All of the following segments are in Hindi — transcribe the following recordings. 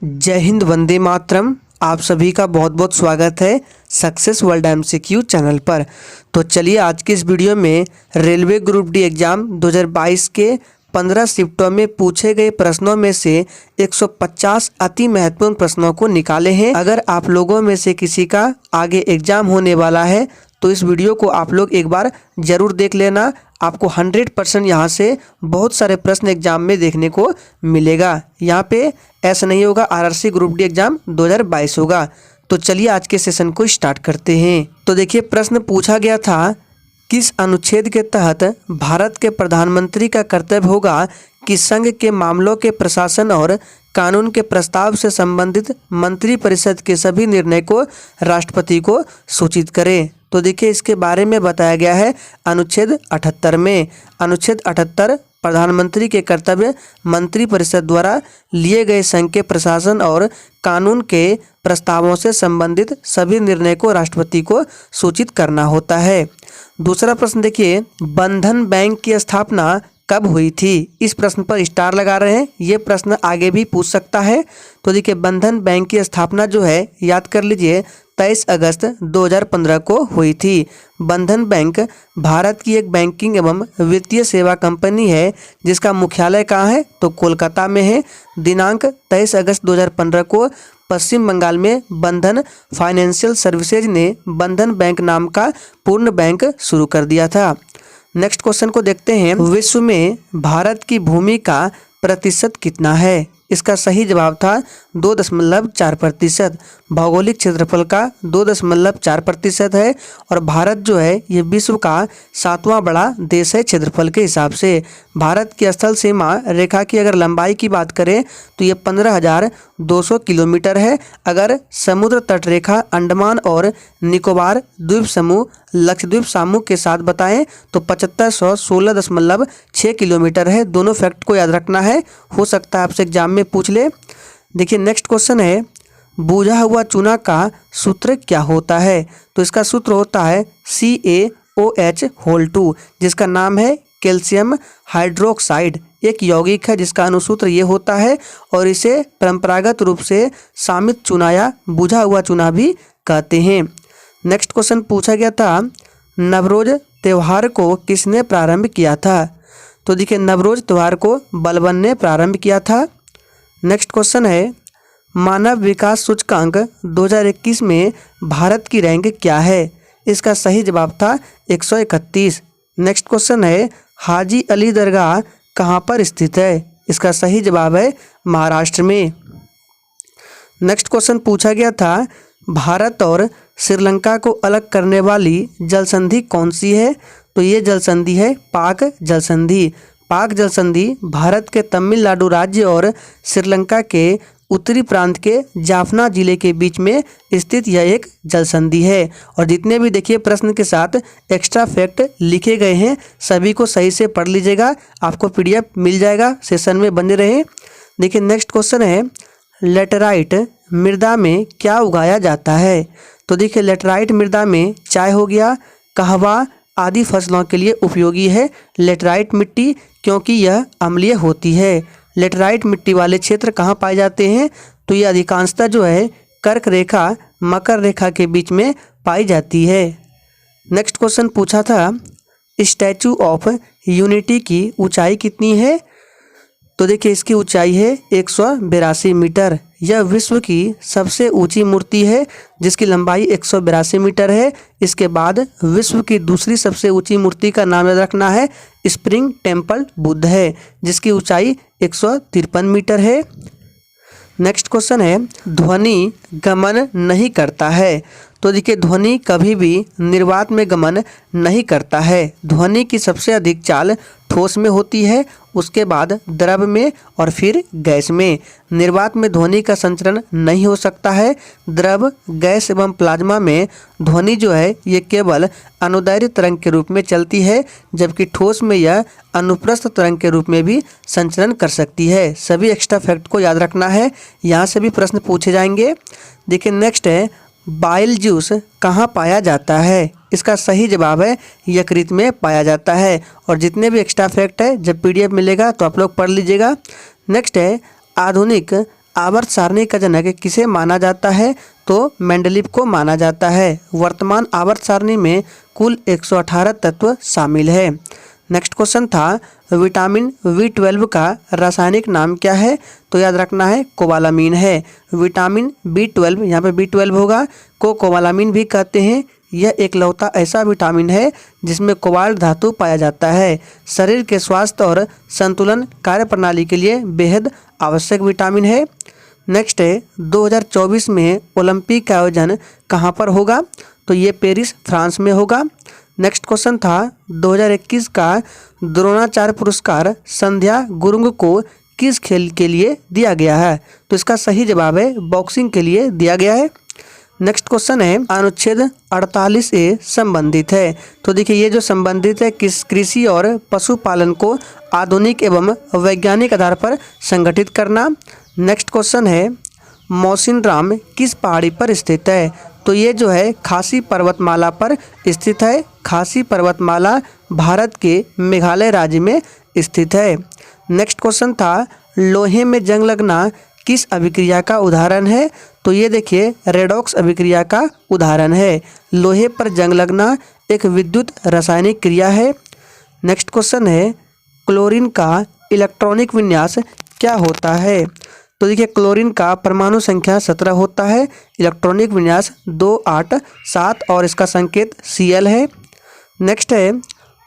जय हिंद, वंदे मातरम। आप सभी का बहुत बहुत स्वागत है सक्सेस वर्ल्ड एमसीक्यू चैनल पर। तो चलिए आज की इस वीडियो में रेलवे ग्रुप डी एग्ज़ाम 2022 के 15 शिफ्टों में पूछे गए प्रश्नों में से 150 अति महत्वपूर्ण प्रश्नों को निकाले हैं। अगर आप लोगों में से किसी का आगे एग्ज़ाम होने वाला है तो इस वीडियो को आप लोग एक बार ज़रूर देख लेना। आपको 100% यहाँ से बहुत सारे प्रश्न एग्जाम में देखने को मिलेगा। यहाँ पे ऐसा नहीं होगा आरआरसी ग्रुप डी एग्जाम 2022 होगा। तो चलिए आज के सेशन को स्टार्ट करते हैं। तो देखिए प्रश्न पूछा गया था, किस अनुच्छेद के तहत भारत के प्रधानमंत्री का कर्तव्य होगा कि संघ के मामलों के प्रशासन और कानून के प्रस्ताव से संबंधित मंत्रिपरिषद के सभी निर्णय को राष्ट्रपति को सूचित करें। तो देखिए इसके बारे में बताया गया है अनुच्छेद 78 में। अनुच्छेद 78 प्रधानमंत्री के कर्तव्य मंत्रिपरिषद द्वारा लिए गए संघ के प्रशासन और कानून के प्रस्तावों से संबंधित सभी निर्णय को राष्ट्रपति को सूचित करना होता है। दूसरा प्रश्न देखिए, बंधन बैंक की स्थापना कब हुई थी? इस प्रश्न पर स्टार लगा रहे हैं। ये प्रश्न आगे भी पूछ सकता है। तो देखिए बंधन बैंक की स्थापना जो है याद कर लीजिए 23 अगस्त 2015 को हुई थी। बंधन बैंक भारत की एक बैंकिंग एवं वित्तीय सेवा कंपनी है जिसका मुख्यालय कहाँ है? तो कोलकाता में है। दिनांक 23 अगस्त 2015 को पश्चिम बंगाल में बंधन फाइनेंशियल सर्विसेज ने बंधन बैंक नाम का पूर्ण बैंक शुरू कर दिया था। नेक्स्ट क्वेश्चन को देखते हैं, विश्व में भारत की भूमि का प्रतिशत कितना है? इसका सही जवाब था 2.4%। भौगोलिक क्षेत्रफल का 2.4% है और भारत जो है ये विश्व का 7वां बड़ा देश है क्षेत्रफल के हिसाब से। भारत की स्थल सीमा रेखा की अगर लंबाई की बात करें तो ये 15,200 किलोमीटर है। अगर समुद्र तट रेखा अंडमान और निकोबार द्वीप समूह लक्षद्वीप समूह के साथ बताएं तो 7516.6 किलोमीटर है। दोनों फैक्ट को याद रखना है, हो सकता है आपसे एग्जाम में पूछ ले। देखिए नेक्स्ट क्वेश्चन है, बूझा हुआ चूना का सूत्र क्या होता है? तो इसका सूत्र होता है CaOH2 जिसका नाम है कैल्शियम हाइड्रोक्साइड। एक यौगिक है जिसका अनुसूत्र ये होता है और इसे परंपरागत रूप से सामित चूना या बूझा हुआ चूना भी कहते हैं। नेक्स्ट क्वेश्चन पूछा गया था, नवरोज त्यौहार को किसने प्रारंभ किया था? तो देखिए नवरोज त्यौहार को बलबन ने प्रारंभ किया था। नेक्स्ट क्वेश्चन है, मानव विकास सूचकांक 2021 में भारत की रैंक क्या है? इसका सही जवाब था 131। नेक्स्ट क्वेश्चन है, हाजी अली दरगाह कहाँ पर स्थित है? इसका सही जवाब है महाराष्ट्र में। नेक्स्ट क्वेश्चन पूछा गया था, भारत और श्रीलंका को अलग करने वाली जल संधि कौन सी है? तो ये जल संधि है पाक जल संधि। पाक जल संधि भारत के तमिलनाडु राज्य और श्रीलंका के उत्तरी प्रांत के जाफना जिले के बीच में स्थित यह एक जल संधि है। और जितने भी देखिए प्रश्न के साथ एक्स्ट्रा फैक्ट लिखे गए हैं सभी को सही से पढ़ लीजिएगा, आपको PDF मिल जाएगा। सेशन में बने रहे। देखिए नेक्स्ट क्वेश्चन है, लेटराइट मृदा में क्या उगाया जाता है? तो देखिए लेटराइट मृदा में चाय हो गया, कहवा आदि फसलों के लिए उपयोगी है लेटराइट मिट्टी, क्योंकि यह अम्लीय होती है। लेटराइट मिट्टी वाले क्षेत्र कहाँ पाए जाते हैं? तो ये अधिकांशतः जो है कर्क रेखा मकर रेखा के बीच में पाई जाती है। नेक्स्ट क्वेश्चन पूछा था, स्टैचू ऑफ यूनिटी की ऊंचाई कितनी है? तो देखिए इसकी ऊंचाई है 182 मीटर। यह विश्व की सबसे ऊंची मूर्ति है जिसकी लंबाई 182 मीटर है। इसके बाद विश्व की दूसरी सबसे ऊंची मूर्ति का नाम याद रखना है स्प्रिंग टेम्पल बुद्ध है जिसकी ऊंचाई 153 मीटर है। नेक्स्ट क्वेश्चन है, ध्वनि गमन नहीं करता है? तो देखिए ध्वनि कभी भी निर्वात में गमन नहीं करता है। ध्वनि की सबसे अधिक चाल ठोस में होती है, उसके बाद द्रव में और फिर गैस में। निर्वात में ध्वनि का संचरण नहीं हो सकता है। द्रव, गैस एवं प्लाज्मा में ध्वनि जो है ये केवल अनुदैर्घ्य तरंग के रूप में चलती है, जबकि ठोस में यह अनुप्रस्थ तरंग के रूप में भी संचरण कर सकती है। सभी एक्स्ट्रा फैक्ट को याद रखना है, यहाँ से भी प्रश्न पूछे जाएंगे। देखिए नेक्स्ट है, बाइल जूस कहाँ पाया जाता है? इसका सही जवाब है यकृत में पाया जाता है। और जितने भी एक्स्ट्रा फैक्ट है जब PDF मिलेगा तो आप लोग पढ़ लीजिएगा। नेक्स्ट है, आधुनिक आवर्त सारणी का जनक किसे माना जाता है? तो मेंडलीव को माना जाता है। वर्तमान आवर्त सारणी में कुल 118 तत्व शामिल है। नेक्स्ट क्वेश्चन था विटामिन B12 का रासायनिक नाम क्या है? तो याद रखना है कोबालामीन है। विटामिन B12, यहाँ पे B12 होगा, को कोबालामीन भी कहते हैं। यह एकलौता ऐसा विटामिन है जिसमें कोबाल्ट धातु पाया जाता है। शरीर के स्वास्थ्य और संतुलन कार्यप्रणाली के लिए बेहद आवश्यक विटामिन है। नेक्स्ट है 2024 में ओलंपिक का आयोजन कहाँ पर होगा? तो ये पेरिस, फ्रांस में होगा। नेक्स्ट क्वेश्चन था 2021 का द्रोणाचार्य पुरस्कार संध्या गुरुंग को किस खेल के लिए दिया गया है? तो इसका सही जवाब है बॉक्सिंग के लिए दिया गया है। नेक्स्ट क्वेश्चन है अनुच्छेद 48A संबंधित है। तो देखिए ये जो संबंधित है किस कृषि और पशुपालन को आधुनिक एवं वैज्ञानिक आधार पर संगठित करना। नेक्स्ट क्वेश्चन है मौसिनराम किस पहाड़ी पर स्थित है? तो ये जो है खासी पर्वतमाला पर स्थित है। खासी पर्वतमाला भारत के मेघालय राज्य में स्थित है। नेक्स्ट क्वेश्चन था लोहे में जंग लगना किस अभिक्रिया का उदाहरण है? तो ये देखिए रेडॉक्स अभिक्रिया का उदाहरण है। लोहे पर जंग लगना एक विद्युत रासायनिक क्रिया है। नेक्स्ट क्वेश्चन है क्लोरीन का इलेक्ट्रॉनिक विन्यास क्या होता है? तो देखिए क्लोरीन का परमाणु संख्या 17 होता है, इलेक्ट्रॉनिक विन्यास 2, 8, 7 और इसका संकेत Cl है। नेक्स्ट है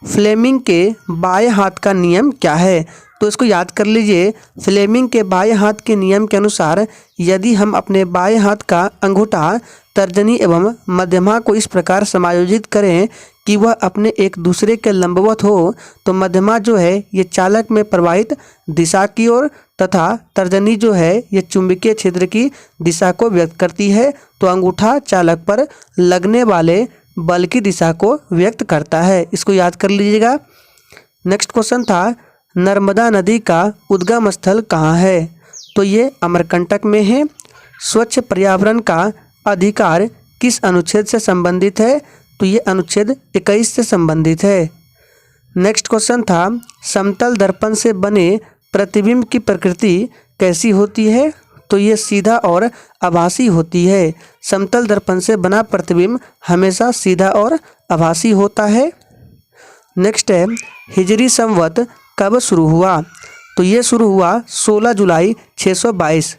फ्लेमिंग के बाएं हाथ का नियम क्या है? तो इसको याद कर लीजिए। फ्लेमिंग के बाएं हाथ के नियम के अनुसार यदि हम अपने बाएं हाथ का अंगूठा, तर्जनी एवं मध्यमा को इस प्रकार समायोजित करें कि वह अपने एक दूसरे के लंबवत हो तो मध्यमा जो है ये चालक में प्रवाहित दिशा की ओर तथा तर्जनी जो है ये चुंबकीय क्षेत्र की दिशा को व्यक्त करती है। तो अंगूठा चालक पर लगने वाले बल की दिशा को व्यक्त करता है। इसको याद कर लीजिएगा। नेक्स्ट क्वेश्चन था नर्मदा नदी का उद्गम स्थल कहाँ है? तो ये अमरकंटक में है। स्वच्छ पर्यावरण का अधिकार किस अनुच्छेद से संबंधित है? तो ये अनुच्छेद 21 से संबंधित है। नेक्स्ट क्वेश्चन था समतल दर्पण से बने प्रतिबिंब की प्रकृति कैसी होती है? तो ये सीधा और आभासी होती है। समतल दर्पण से बना प्रतिबिंब हमेशा सीधा और आभासी होता है। नेक्स्ट है हिजरी संवत कब शुरू हुआ? तो ये शुरू हुआ 16 जुलाई 622।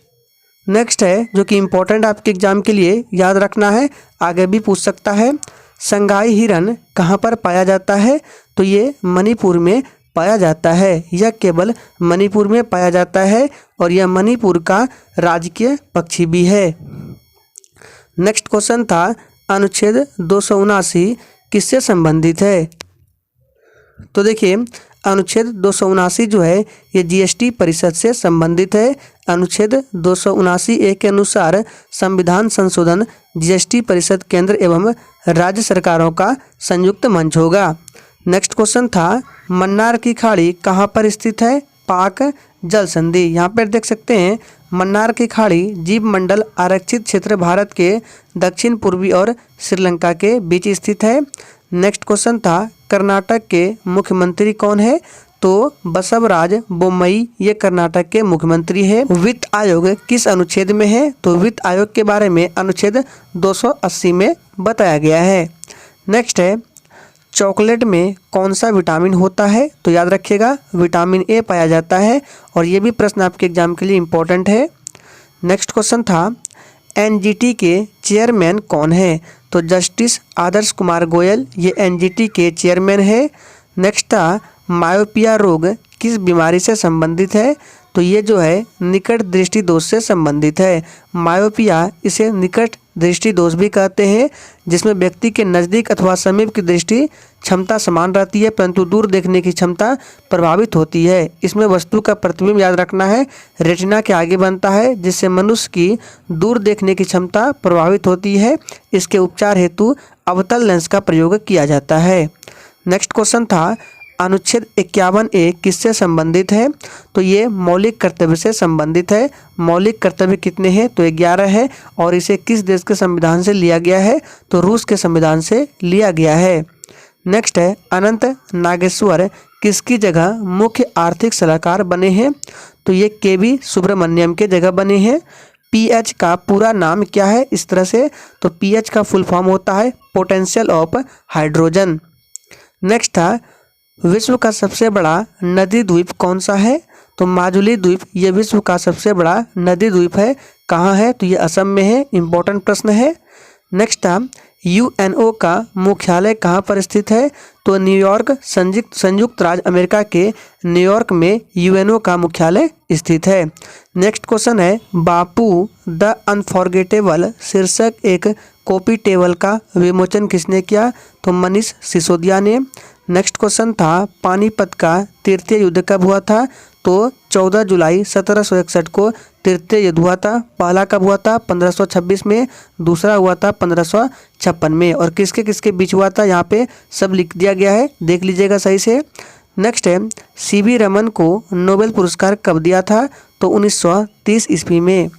नेक्स्ट है जो कि इम्पोर्टेंट आपके एग्जाम के लिए याद रखना है, आगे भी पूछ सकता है। संगाई हिरन कहाँ पर पाया जाता है? तो ये मणिपुर में पाया जाता है। यह केवल मणिपुर में पाया जाता है और यह मणिपुर का राजकीय पक्षी भी है। नेक्स्ट क्वेश्चन था अनुच्छेद 279 किससे संबंधित है? तो देखिए अनुच्छेद 279 जो है ये जीएसटी परिषद से संबंधित है। अनुच्छेद 279A के अनुसार संविधान संशोधन जीएसटी परिषद केंद्र एवं राज्य सरकारों का संयुक्त मंच होगा। नेक्स्ट क्वेश्चन था मन्नार की खाड़ी कहाँ पर स्थित है? पाक जल संधि। यहाँ पर देख सकते हैं मन्नार की खाड़ी जीव मंडल आरक्षित क्षेत्र भारत के दक्षिण पूर्वी और श्रीलंका के बीच स्थित है। नेक्स्ट क्वेश्चन था कर्नाटक के मुख्यमंत्री कौन है? तो बसवराज बोम्मई ये कर्नाटक के मुख्यमंत्री है। वित्त आयोग किस अनुच्छेद में है? तो वित्त आयोग के बारे में अनुच्छेद 280 में बताया गया है। नेक्स्ट है चॉकलेट में कौन सा विटामिन होता है? तो याद रखिएगा विटामिन ए पाया जाता है और ये भी प्रश्न आपके एग्जाम के लिए इम्पोर्टेंट है। नेक्स्ट क्वेश्चन था एनजीटी के चेयरमैन कौन है? तो जस्टिस आदर्श कुमार गोयल ये एनजीटी के चेयरमैन है। नेक्स्ट था मायोपिया रोग किस बीमारी से संबंधित है? तो ये जो है निकट दृष्टि दोष से संबंधित है। मायोपिया इसे निकट दृष्टि दोष भी कहते हैं, जिसमें व्यक्ति के नज़दीक अथवा समीप की दृष्टि क्षमता समान रहती है परंतु दूर देखने की क्षमता प्रभावित होती है। इसमें वस्तु का प्रतिबिंब याद रखना है रेटिना के आगे बनता है, जिससे मनुष्य की दूर देखने की क्षमता प्रभावित होती है। इसके उपचार हेतु अवतल लेंस का प्रयोग किया जाता है। नेक्स्ट क्वेश्चन था अनुच्छेद 51A किससे संबंधित है? तो ये मौलिक कर्तव्य से संबंधित है। मौलिक कर्तव्य कितने हैं? तो 11 है और इसे किस देश के संविधान से लिया गया है? तो रूस के संविधान से लिया गया है। नेक्स्ट है अनंत नागेश्वर किसकी जगह मुख्य आर्थिक सलाहकार बने हैं? तो ये केवी सुब्रमण्यम के जगह बने हैं। पीएच का पूरा नाम क्या है इस तरह से? तो पीएच का फुल फॉर्म होता है पोटेंशियल ऑफ हाइड्रोजन। नेक्स्ट था विश्व का सबसे बड़ा नदी द्वीप कौन सा है? तो माजुली द्वीप ये विश्व का सबसे बड़ा नदी द्वीप है। कहाँ है? तो ये असम में है। इम्पोर्टेंट प्रश्न है। नेक्स्ट था यूएनओ का मुख्यालय कहाँ पर स्थित है? तो न्यूयॉर्क संयुक्त राज्य अमेरिका के न्यूयॉर्क में यूएनओ का मुख्यालय स्थित है। नेक्स्ट क्वेश्चन है बापू द अनफॉरगेटेबल शीर्षक एक कॉपी टेबल का विमोचन किसने किया? तो मनीष सिसोदिया ने। नेक्स्ट क्वेश्चन था पानीपत का तृतीय युद्ध कब हुआ था? तो 14 जुलाई 1761 को तृतीय युद्ध हुआ था। पहला कब हुआ था? 1526 में। दूसरा हुआ था 1556 में। और किसके किसके बीच हुआ था यहाँ पे सब लिख दिया गया है, देख लीजिएगा सही से। नेक्स्ट है सीवी रमन को नोबेल पुरस्कार कब दिया था? तो 1930 ईस्वी में।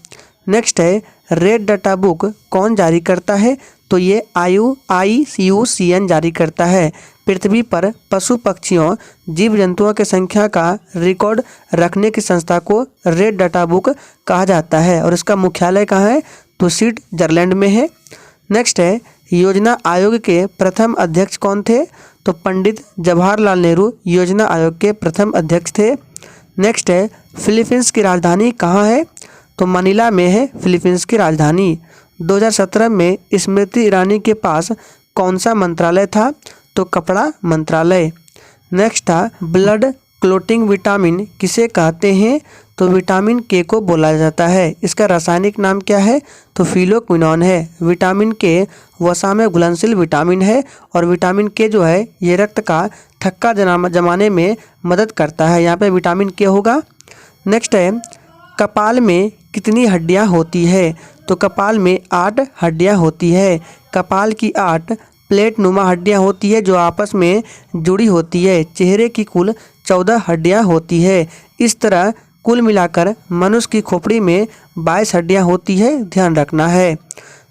नेक्स्ट है रेड डाटा बुक कौन जारी करता है? तो ये IUCN जारी करता है। पृथ्वी पर पशु पक्षियों जीव जंतुओं की संख्या का रिकॉर्ड रखने की संस्था को रेड डाटा बुक कहा जाता है। और इसका मुख्यालय कहाँ है? तो स्विट्जरलैंड में है। नेक्स्ट है योजना आयोग के प्रथम अध्यक्ष कौन थे? तो पंडित जवाहरलाल नेहरू योजना आयोग के प्रथम अध्यक्ष थे। नेक्स्ट है फिलीपींस की राजधानी कहाँ है? तो मनीला में है फिलीपींस की राजधानी। 2017 में स्मृति ईरानी के पास कौन सा मंत्रालय था? तो कपड़ा मंत्रालय। नेक्स्ट था ब्लड क्लोटिंग विटामिन किसे कहते हैं? तो विटामिन के को बोला जाता है। इसका रासायनिक नाम क्या है? तो फिलोक्विनोन है। विटामिन के वसा में घुलनशील विटामिन है। और विटामिन के जो है ये रक्त का थक्का जमाने में मदद करता है। यहाँ पे विटामिन के होगा। नेक्स्ट है कपाल में कितनी हड्डियाँ होती है? तो कपाल में 8 हड्डियाँ होती है। कपाल की 8 प्लेट नुमा हड्डियाँ होती है जो आपस में जुड़ी होती है। चेहरे की कुल 14 हड्डियाँ होती है। इस तरह कुल मिलाकर मनुष्य की खोपड़ी में 22 हड्डियाँ होती है, ध्यान रखना है।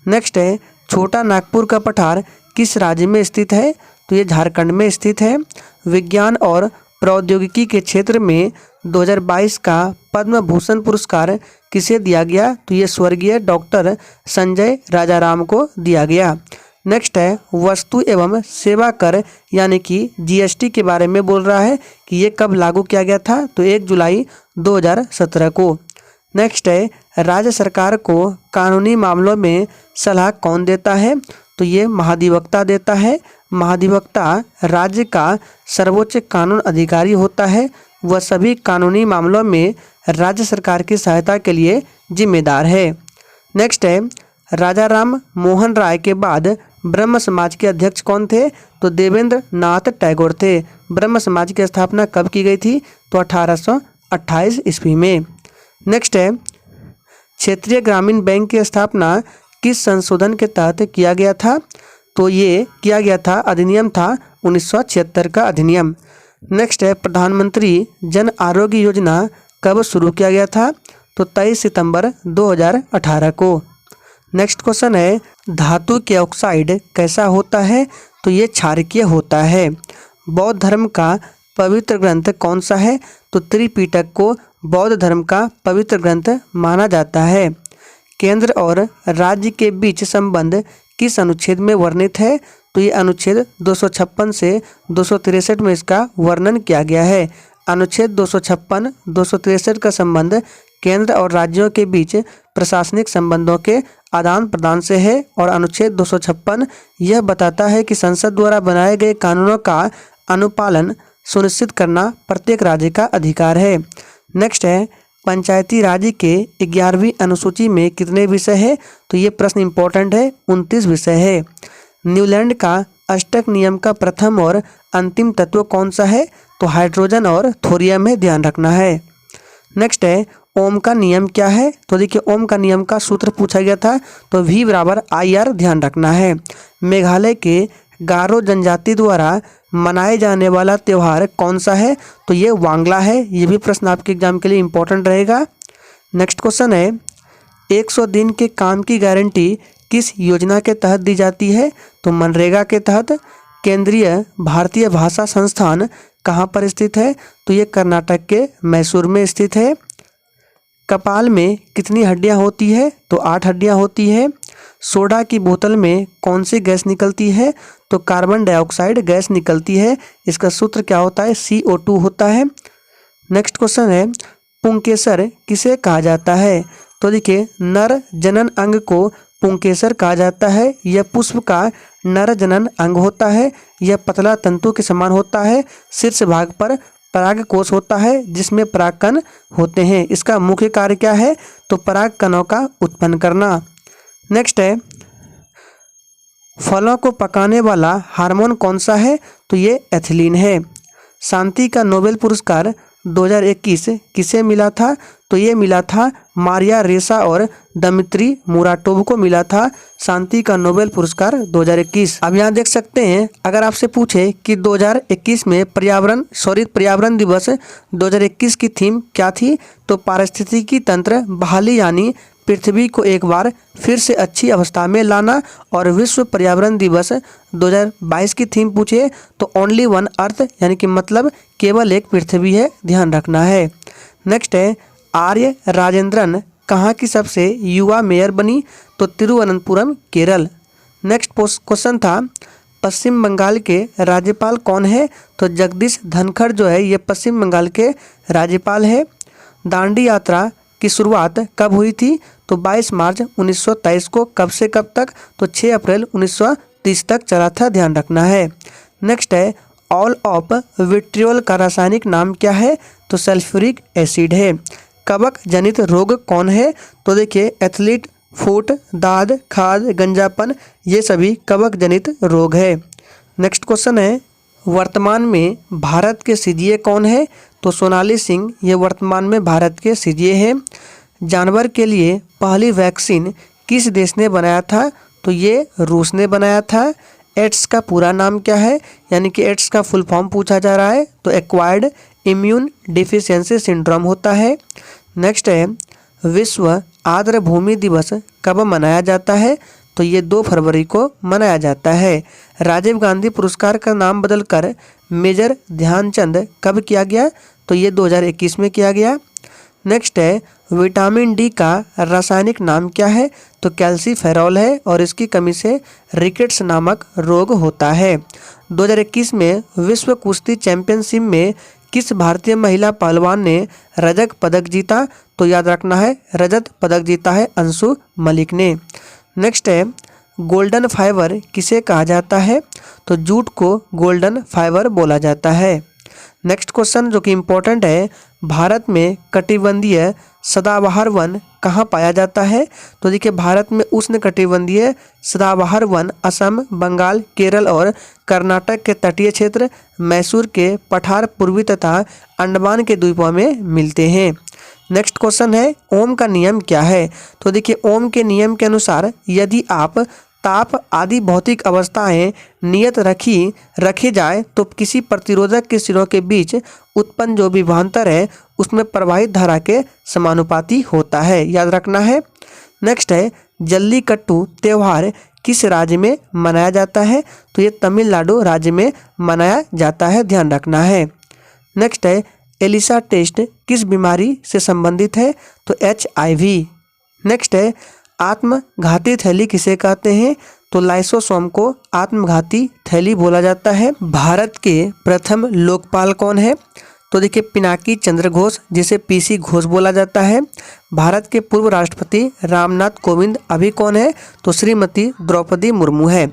नेक्स्ट है छोटा नागपुर का पठार किस राज्य में स्थित है? तो ये झारखंड में स्थित है। विज्ञान और प्रौद्योगिकी के क्षेत्र में 2022 का पद्म भूषण पुरस्कार किसे दिया गया? तो ये स्वर्गीय डॉक्टर संजय राजाराम को दिया गया। नेक्स्ट है वस्तु एवं सेवा कर यानी कि GST के बारे में बोल रहा है कि ये कब लागू किया गया था? तो 1 जुलाई 2017 को। नेक्स्ट है राज्य सरकार को कानूनी मामलों में सलाह कौन देता है? तो ये महाधिवक्ता देता है। महाधिवक्ता राज्य का सर्वोच्च कानून अधिकारी होता है। वह सभी कानूनी मामलों में राज्य सरकार की सहायता के लिए जिम्मेदार है। नेक्स्ट है राजा राम मोहन राय के बाद ब्रह्म समाज के अध्यक्ष कौन थे? तो देवेंद्र नाथ टैगोर थे। ब्रह्म समाज की स्थापना कब की गई थी? तो 1828 ईस्वी में। नेक्स्ट है क्षेत्रीय ग्रामीण बैंक की स्थापना किस संशोधन के तहत किया गया था? तो ये किया गया था अधिनियम था 1976 का अधिनियम। नेक्स्ट है प्रधानमंत्री जन आरोग्य योजना कब शुरू किया गया था? तो 23 सितंबर 2018 को। नेक्स्ट क्वेश्चन है धातु के ऑक्साइड कैसा होता है? तो ये क्षारकीय होता है। बौद्ध धर्म का पवित्र ग्रंथ कौन सा है? तो त्रिपिटक को बौद्ध धर्म का पवित्र ग्रंथ माना जाता है। केंद्र और राज्य के बीच संबंध किस अनुच्छेद में वर्णित है? तो ये अनुच्छेद 256 से 263 में इसका वर्णन किया गया है। अनुच्छेद 256, 263 का संबंध केंद्र और राज्यों के बीच प्रशासनिक संबंधों के आदान प्रदान से है। और अनुच्छेद 256 यह बताता है कि संसद द्वारा बनाए गए कानूनों का अनुपालन सुनिश्चित करना प्रत्येक राज्य का अधिकार है। नेक्स्ट है पंचायती राज के 11वीं अनुसूची में कितने विषय है? तो ये प्रश्न इंपॉर्टेंट है, 29 विषय है। न्यूलैंड का अष्टक नियम का प्रथम और अंतिम तत्व कौन सा है? तो हाइड्रोजन और थोरियम में, ध्यान रखना है। नेक्स्ट है ओम का नियम क्या है? तो देखिए ओम का नियम का सूत्र पूछा गया था, तो V = IR, ध्यान रखना है। मेघालय के गारो जनजाति द्वारा मनाए जाने वाला त्यौहार कौन सा है? तो ये वांगला है। ये भी प्रश्न आपके एग्जाम के लिए इम्पोर्टेंट रहेगा। नेक्स्ट क्वेश्चन है 100 दिन के काम की गारंटी किस योजना के तहत दी जाती है? तो मनरेगा के तहत। केंद्रीय भारतीय भाषा संस्थान कहाँ पर स्थित है? तो ये कर्नाटक के मैसूर में स्थित है। कपाल में कितनी हड्डियाँ होती है? तो 8 हड्डियाँ होती है। सोडा की बोतल में कौन सी गैस निकलती है? तो कार्बन डाइऑक्साइड गैस निकलती है। इसका सूत्र क्या होता है? CO2 होता है। नेक्स्ट क्वेश्चन है, पुंकेसर किसे कहा जाता है? तो देखिए, नर जनन अंग को पुंकेसर कहा जाता है। यह पुष्प का नर जनन अंग होता है। यह पतला तंतु के समान होता है। शीर्ष भाग पर परागकोश होता है जिसमें परागकण होते हैं। इसका मुख्य कार्य क्या है? तो परागकणों का उत्पन्न करना। नेक्स्ट है, फलों को पकाने वाला हार्मोन कौन सा है? तो ये एथिलीन है। शांति का नोबेल पुरस्कार 2021 किसे मिला था? तो ये मिला था मारिया रेसा और दमित्री मुराटोव को मिला था शांति का नोबेल पुरस्कार 2021। अब यहाँ देख सकते हैं, अगर आपसे पूछे कि 2021 में पर्यावरण दिवस 2021 की थीम क्या थी? तो पारिस्थितिकी तंत्र बहाली, यानी पृथ्वी को एक बार फिर से अच्छी अवस्था में लाना। और विश्व पर्यावरण दिवस 2022 की थीम पूछे तो ओनली वन अर्थ, यानी कि मतलब केवल एक पृथ्वी है, ध्यान रखना है। नेक्स्ट है, आर्य राजेंद्रन कहाँ की सबसे युवा मेयर बनी? तो तिरुवनंतपुरम, केरल। नेक्स्ट क्वेश्चन था, पश्चिम बंगाल के राज्यपाल कौन है? तो जगदीश धनखड़ जो है ये पश्चिम बंगाल के राज्यपाल है। दांडी यात्रा की शुरुआत कब हुई थी? तो 22 मार्च 1923 को। कब से कब तक? तो 6 अप्रैल 1930 तक चला था, ध्यान रखना है। नेक्स्ट है, ऑल ऑफ विट्रियोल का रासायनिक नाम क्या है? तो सल्फ्यूरिक एसिड है। कवक जनित रोग कौन है? तो देखिए, एथलीट फुट, दाद, खाद, गंजापन, ये सभी कवक जनित रोग है। नेक्स्ट क्वेश्चन है, वर्तमान में भारत के सीजीए कौन है? तो सोनाली सिंह ये वर्तमान में भारत के सीजीए हैं। जानवर के लिए पहली वैक्सीन किस देश ने बनाया था? तो ये रूस ने बनाया था। एड्स का पूरा नाम क्या है? यानी कि एड्स का फुल फॉर्म पूछा जा रहा है, तो एक्वायर्ड इम्यून डिफिशियंसी सिंड्रोम होता है। नेक्स्ट है, विश्व आर्द्र भूमि दिवस कब मनाया जाता है? तो ये 2 फरवरी को मनाया जाता है। राजीव गांधी पुरस्कार का नाम बदलकर मेजर ध्यानचंद कब किया गया? तो ये 2021 में किया गया। नेक्स्ट है, विटामिन डी का रासायनिक नाम क्या है? तो कैल्सीफेरॉल है और इसकी कमी से रिकेट्स नामक रोग होता है। 2021 में विश्व कुश्ती चैंपियनशिप में किस भारतीय महिला पहलवान ने रजत पदक जीता? तो याद रखना है, रजत पदक जीता है अंशु मलिक ने। नेक्स्ट है, गोल्डन फाइबर किसे कहा जाता है? तो जूट को गोल्डन फाइबर बोला जाता है। नेक्स्ट क्वेश्चन जो कि इम्पोर्टेंट है, भारत में कटिबंधीय सदाबहार वन कहाँ पाया जाता है? तो देखिए, भारत में उष्णकटिबंधीय सदाबहार वन असम, बंगाल, केरल और कर्नाटक के तटीय क्षेत्र, मैसूर के पठार पूर्वी तथा अंडमान के द्वीपों में मिलते हैं। नेक्स्ट क्वेश्चन है, ओम का नियम क्या है? तो देखिए, ओम के नियम के अनुसार यदि आप ताप आदि भौतिक अवस्थाएं नियत रखी जाए तो किसी प्रतिरोधक के सिरों के बीच उत्पन्न जो विभवांतर है उसमें प्रवाहित धारा के समानुपाती होता है, याद रखना है। नेक्स्ट है, जल्लीकट्टू त्यौहार किस राज्य में मनाया जाता है? तो ये तमिलनाडु राज्य में मनाया जाता है, ध्यान रखना है। नेक्स्ट है, एलिसा टेस्ट किस बीमारी से संबंधित है? तो HIV। नेक्स्ट है, आत्मघाती थैली किसे कहते हैं? तो लाइसोसोम को आत्मघाती थैली बोला जाता है। भारत के प्रथम लोकपाल कौन है? तो देखिए, पिनाकी चंद्र घोष, जिसे PC घोष बोला जाता है। भारत के पूर्व राष्ट्रपति रामनाथ कोविंद अभी कौन है? तो श्रीमती द्रौपदी मुर्मू है।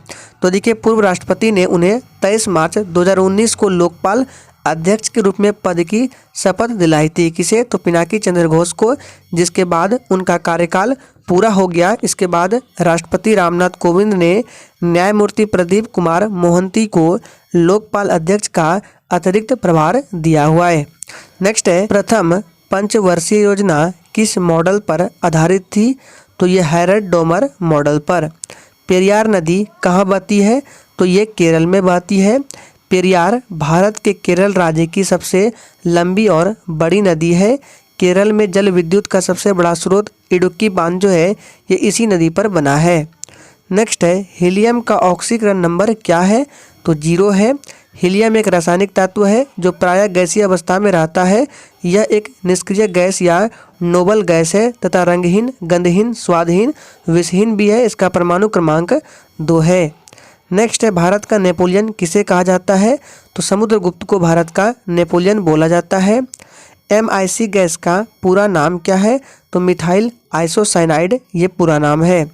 तो देखिए, पूर्व राष्ट्रपति ने उन्हें 23 मार्च 2019 को लोकपाल अध्यक्ष के रूप में पद की शपथ दिलाई थी। किसे? तो पिनाकी चंद्र घोष को, जिसके बाद उनका कार्यकाल पूरा हो गया। इसके बाद राष्ट्रपति रामनाथ कोविंद ने न्यायमूर्ति प्रदीप कुमार मोहंती को लोकपाल अध्यक्ष का अतिरिक्त प्रभार दिया हुआ है। नेक्स्ट है, प्रथम पंचवर्षीय योजना किस मॉडल पर आधारित थी? तो ये हैरड डोमर मॉडल पर। पेरियार नदी कहाँ बहती है? तो ये केरल में बहती है। पेरियार भारत के केरल राज्य की सबसे लंबी और बड़ी नदी है। केरल में जल विद्युत का सबसे बड़ा स्रोत इडुक्की बांध जो है ये इसी नदी पर बना है। नेक्स्ट है, हीलियम का ऑक्सीकरण नंबर क्या है? तो 0 है। हीलियम एक रासायनिक धातु है जो प्रायः गैसीय अवस्था में रहता है। यह एक निष्क्रिय गैस या नोबल गैस है तथा रंगहीन, गंधहीन, स्वादहीन, विषहीन भी है। इसका परमाणु क्रमांक 2 है। नेक्स्ट है, भारत का नेपोलियन किसे कहा जाता है? तो समुद्रगुप्त को भारत का नेपोलियन बोला जाता है। MIC गैस का पूरा नाम क्या है? तो मिथाइल आइसोसाइनाइड ये पूरा नाम है।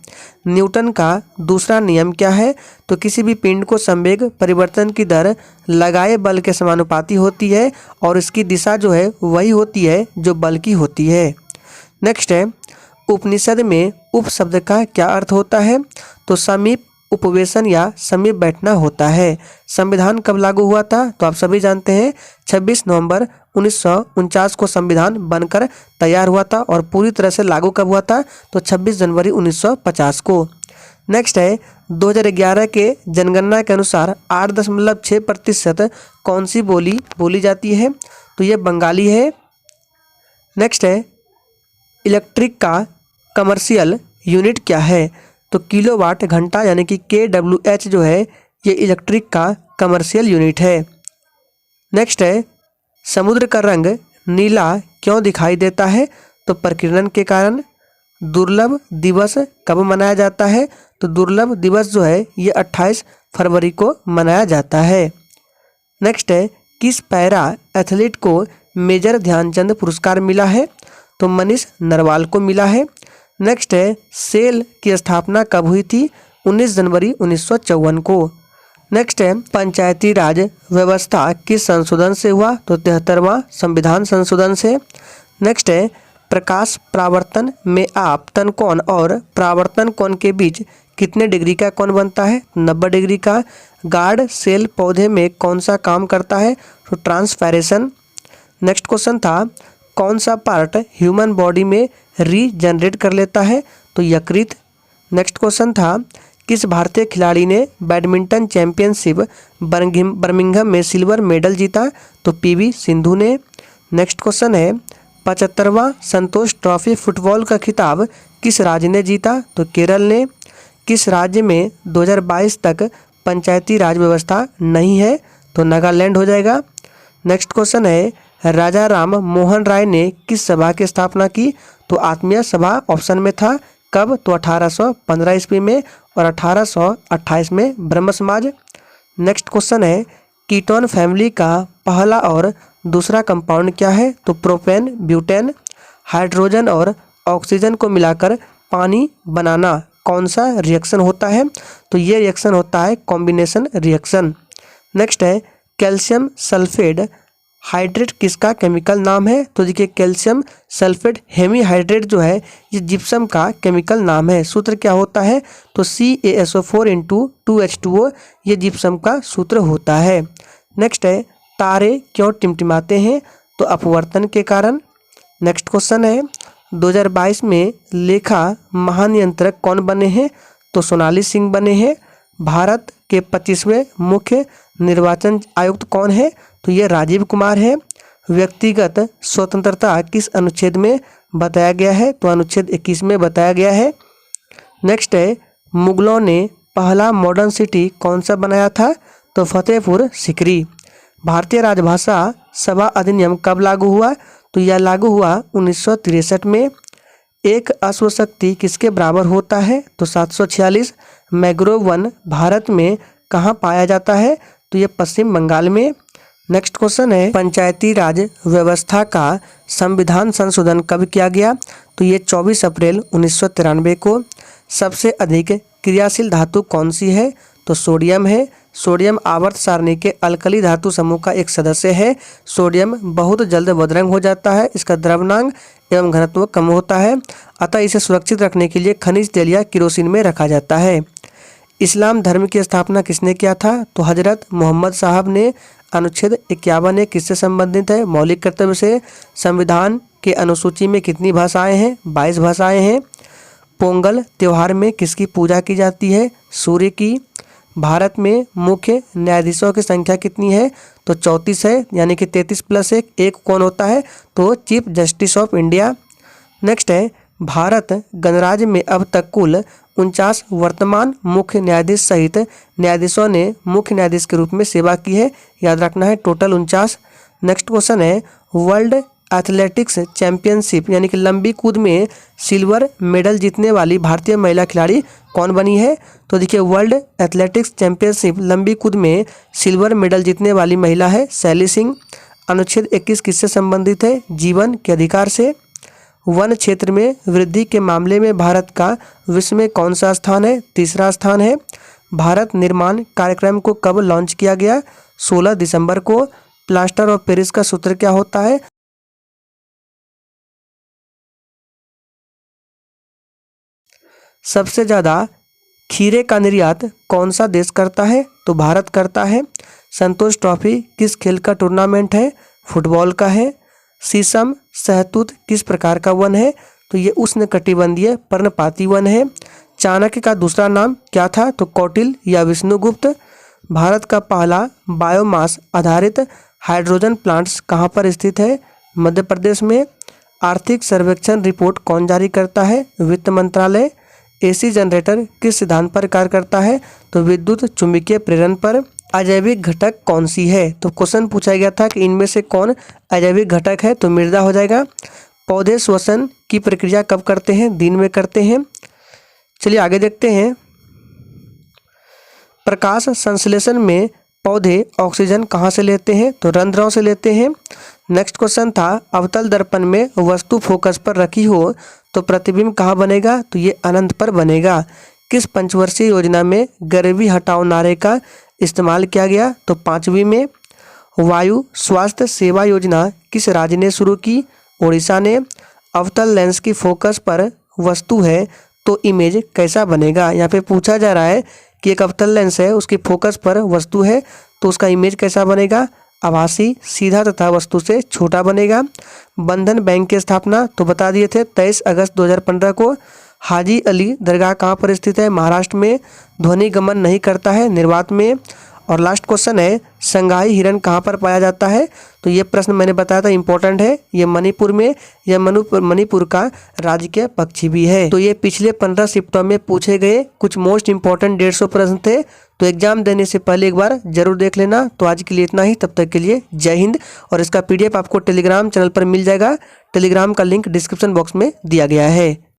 न्यूटन का दूसरा नियम क्या है? तो किसी भी पिंड को संवेग परिवर्तन की दर लगाए बल के समानुपाती होती है और इसकी दिशा जो है वही होती है जो बल की होती है। नेक्स्ट है, उपनिषद में उप शब्द का क्या अर्थ होता है? तो समीप, उपवेशन या समीप बैठना होता है। संविधान कब लागू हुआ था? तो आप सभी जानते हैं 26 नवंबर 1949 को संविधान बनकर तैयार हुआ था और पूरी तरह से लागू कब हुआ था? तो 26 जनवरी 1950 को। नेक्स्ट है, 2011 के जनगणना के अनुसार 8.6% कौन सी बोली बोली जाती है? तो ये बंगाली है। नेक्स्ट है, इलेक्ट्रिक का कमर्शियल यूनिट क्या है? तो किलोवाट घंटा यानी कि kWh जो है ये इलेक्ट्रिक का कमर्शियल यूनिट है। नेक्स्ट है, समुद्र का रंग नीला क्यों दिखाई देता है? तो प्रकीर्णन के कारण। दुर्लभ दिवस कब मनाया जाता है? तो दुर्लभ दिवस जो है ये 28 फरवरी को मनाया जाता है। नेक्स्ट है, किस पैरा एथलीट को मेजर ध्यानचंद पुरस्कार मिला है? तो मनीष नरवाल को मिला है। नेक्स्ट है, सेल की स्थापना कब हुई थी? 19 जनवरी 1954 को। नेक्स्ट है, पंचायती राज व्यवस्था किस संशोधन से हुआ? तो 73वां संविधान संशोधन से। नेक्स्ट है, प्रकाश परावर्तन में आपतन कोण और परावर्तन कोण के बीच कितने डिग्री का कोण बनता है? 90 डिग्री का। गार्ड सेल पौधे में कौन सा काम करता है? तो ट्रांसपैरेशन। नेक्स्ट क्वेश्चन था, कौन सा पार्ट ह्यूमन बॉडी में रीजनरेट कर लेता है? तो यकृत। नेक्स्ट क्वेश्चन था, किस भारतीय खिलाड़ी ने बैडमिंटन चैंपियनशिप बर्मिंघम में सिल्वर मेडल जीता? तो PV सिंधु ने। नेक्स्ट क्वेश्चन है, 75वां संतोष ट्रॉफी फुटबॉल का खिताब किस राज्य ने जीता? तो केरल ने। किस राज्य में 2022 तक पंचायती राज व्यवस्था नहीं है? तो नागालैंड हो जाएगा। नेक्स्ट क्वेश्चन है, राजा राम मोहन राय ने किस सभा की स्थापना की? तो आत्मीय सभा ऑप्शन में था। कब? तो 1815 ईस्वी में और 1828 में ब्रह्म समाज। नेक्स्ट क्वेश्चन है, कीटोन फैमिली का पहला और दूसरा कंपाउंड क्या है? तो प्रोपेन, ब्यूटेन। हाइड्रोजन और ऑक्सीजन को मिलाकर पानी बनाना कौन सा रिएक्शन होता है? तो ये रिएक्शन होता है कॉम्बिनेशन रिएक्शन। नेक्स्ट है, कैल्शियम सल्फेट हाइड्रेट किसका केमिकल नाम है? तो देखिए, कैल्शियम सल्फेट हेमीहाइड्रेट जो है ये जिप्सम का केमिकल नाम है। सूत्र क्या होता है? तो CaSO4 × 2H2O ये जिप्सम का सूत्र होता है। नेक्स्ट है, तारे क्यों टिमटिमाते हैं? तो अपवर्तन के कारण। नेक्स्ट क्वेश्चन है, 2022 में लेखा महानियंत्रक कौन बने हैं? तो सोनाली सिंह बने हैं। भारत के 25वें मुख्य निर्वाचन आयुक्त कौन है? तो ये राजीव कुमार है। व्यक्तिगत स्वतंत्रता किस अनुच्छेद में बताया गया है? तो अनुच्छेद 21 में बताया गया है। नेक्स्ट है, मुगलों ने पहला मॉडर्न सिटी कौन सा बनाया था? तो फतेहपुर सिकरी। भारतीय राजभाषा सभा अधिनियम कब लागू हुआ? तो यह लागू हुआ 1963 में। एक अश्वशक्ति किसके बराबर होता है? तो 746। मैंग्रोव वन भारत में कहाँ पाया जाता है? तो ये पश्चिम बंगाल में। नेक्स्ट क्वेश्चन है, पंचायती राज व्यवस्था का संविधान संशोधन कब किया गया? तो ये 24 अप्रैल 1993 को। सबसे अधिक क्रियाशील धातु कौन सी है? तो सोडियम है। सोडियम आवर्त सारणी के अल्कली धातु समूह का एक सदस्य है। सोडियम बहुत जल्द बदरंग हो जाता है, इसका द्रव्यनांक एवं घनत्व कम होता है, अतः इसे सुरक्षित रखने के लिए खनिज तेल या किरोसिन में रखा जाता है। इस्लाम धर्म की स्थापना किसने किया था? तो हजरत मोहम्मद साहब ने। अनुच्छेद 51 ये किससे संबंधित है? मौलिक कर्तव्य से। संविधान के अनुसूची में कितनी भाषाएं हैं? 22 भाषाएं हैं। पोंगल त्यौहार में किसकी पूजा की जाती है? सूर्य की। भारत में मुख्य न्यायाधीशों की संख्या कितनी है? तो 34 है, यानी कि 33 + 1 कौन होता है? तो chief justice of India. Next है, भारत गणराज्य में अब तक कुल 49 वर्तमान मुख्य न्यायाधीश सहित न्यायाधीशों ने मुख्य न्यायाधीश के रूप में सेवा की है। याद रखना है, टोटल 49। नेक्स्ट क्वेश्चन है, वर्ल्ड एथलेटिक्स चैंपियनशिप यानी कि लंबी कूद में सिल्वर मेडल जीतने वाली भारतीय महिला खिलाड़ी कौन बनी है? तो देखिए, वर्ल्ड एथलेटिक्स चैंपियनशिप लंबी कूद में सिल्वर मेडल जीतने वाली महिला है शैली सिंह। अनुच्छेद 21 किससे संबंधित है? जीवन के अधिकार से। वन क्षेत्र में वृद्धि के मामले में भारत का विश्व में कौन सा स्थान है? तीसरा स्थान है। भारत निर्माण कार्यक्रम को कब लॉन्च किया गया? 16 दिसंबर को। प्लास्टर ऑफ पेरिस का सूत्र क्या होता है? सबसे ज़्यादा खीरे का निर्यात कौन सा देश करता है? तो भारत करता है। संतोष ट्रॉफी किस खेल का टूर्नामेंट है? फुटबॉल का है। शीशम सहतूत किस प्रकार का वन है? तो ये उष्णकटिबंधीय पर्णपाती वन है। चाणक्य का दूसरा नाम क्या था? तो कौटिल्य या विष्णुगुप्त। भारत का पहला बायोमास आधारित हाइड्रोजन प्लांट्स कहाँ पर स्थित है? मध्य प्रदेश में। आर्थिक सर्वेक्षण रिपोर्ट कौन जारी करता है? वित्त मंत्रालय। एसी जनरेटर किस सिद्धांत पर कार्य करता है? तो विद्युत चुंबकीय प्रेरण पर। अजैविक घटक कौन सी है? तो क्वेश्चन पूछा गया था कि इनमें से कौन अजैविक घटक है? तो मृदा हो जाएगा। पौधे श्वसन की प्रक्रिया कब करते हैं? दिन में करते हैं। चलिए आगे देखते हैं। प्रकाश संश्लेषण में पौधे ऑक्सीजन कहाँ से लेते हैं? तो रंध्रों से लेते हैं। नेक्स्ट क्वेश्चन था, अवतल दर्पण में वस्तु फोकस पर रखी हो तो प्रतिबिंब कहाँ बनेगा? तो ये अनंत पर बनेगा। किस पंचवर्षीय योजना में गरीबी हटाओ नारे का इस्तेमाल किया गया? तो 5वीं में। वायु स्वास्थ्य सेवा योजना किस राज्य ने शुरू की? ओडिशा ने। अवतल लेंस की फोकस पर वस्तु है तो इमेज कैसा बनेगा? यहाँ पे पूछा जा रहा है कि एक अवतल लेंस है, उसकी फोकस पर वस्तु है तो उसका इमेज कैसा बनेगा? आभासी, सीधा तथा वस्तु से छोटा बनेगा। बंधन बैंक की स्थापना तो बता दिए थे 23 अगस्त 2015 को। हाजी अली दरगाह कहाँ पर स्थित है? महाराष्ट्र में। ध्वनि गमन नहीं करता है, निर्वात में। और लास्ट क्वेश्चन है, संगाई हिरन कहाँ पर पाया जाता है? तो ये प्रश्न मैंने बताया था, इंपॉर्टेंट है। ये मणिपुर में, यह मणिपुर का राजकीय पक्षी भी है। तो ये पिछले 15 शिफ्टों में पूछे गए कुछ मोस्ट इंपॉर्टेंट 150 प्रश्न थे। तो एग्जाम देने से पहले एक बार जरूर देख लेना। तो आज के लिए इतना ही, तब तक के लिए जय हिंद। और इसका PDF आपको टेलीग्राम चैनल पर मिल जाएगा। टेलीग्राम का लिंक डिस्क्रिप्शन बॉक्स में दिया गया है।